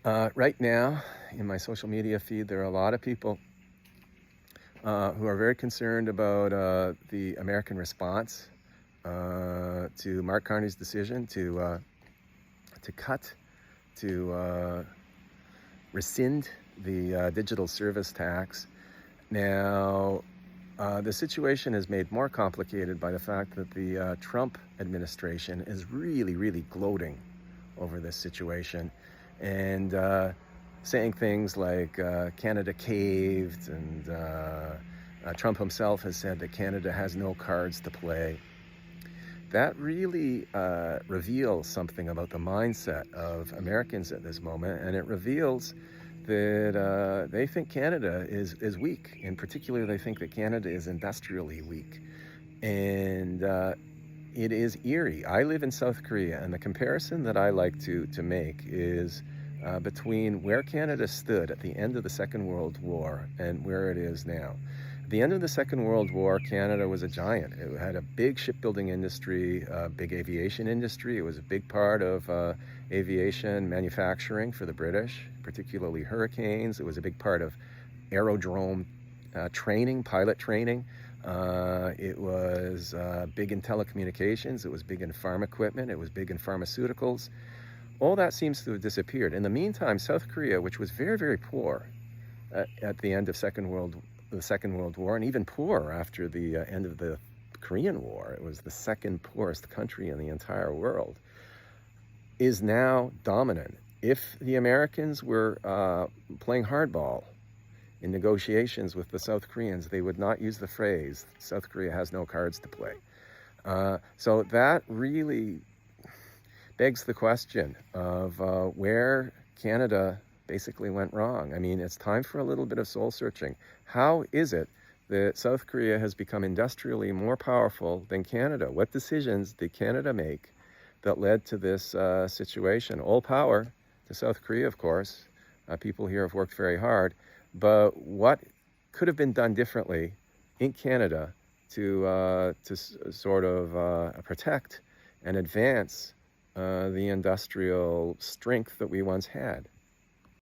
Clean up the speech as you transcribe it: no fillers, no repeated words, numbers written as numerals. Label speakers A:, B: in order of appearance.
A: Right now, in my social media feed, there are a lot of people who are very concerned about the American response to Mark Carney's decision to cut, to rescind the digital service tax. Now, the situation is made more complicated by the fact that the Trump administration is really, really gloating over this situation and saying things like Canada caved, and Trump himself has said that Canada has no cards to play. That really reveals something about the mindset of Americans at this moment, and it reveals that they think Canada is weak. In particular, they think that Canada is industrially weak. And it is eerie. I live in South Korea, and the comparison that I like to make is between where Canada stood at the end of the Second World War and where it is now. At the end of the Second World War, Canada was a giant. It had a big shipbuilding industry, a big aviation industry. It was a big part of aviation manufacturing for the British, particularly Hurricanes. It was a big part of aerodrome training, pilot training. It was big in telecommunications. It was big in farm equipment. It was big in pharmaceuticals. All that seems to have disappeared. In the meantime, South Korea, which was very, very poor at the end of the Second World War, and even poorer after the end of the Korean War, it was the second poorest country in the entire world, is now dominant. If the Americans were playing hardball in negotiations with the South Koreans, they would not use the phrase, South Korea has no cards to play. So that really begs the question of where Canada basically went wrong. I mean, it's time for a little bit of soul searching. How is it that South Korea has become industrially more powerful than Canada? What decisions did Canada make that led to this situation? All power to South Korea, of course. People here have worked very hard. But what could have been done differently in Canada to sort of protect and advance the industrial strength that we once had?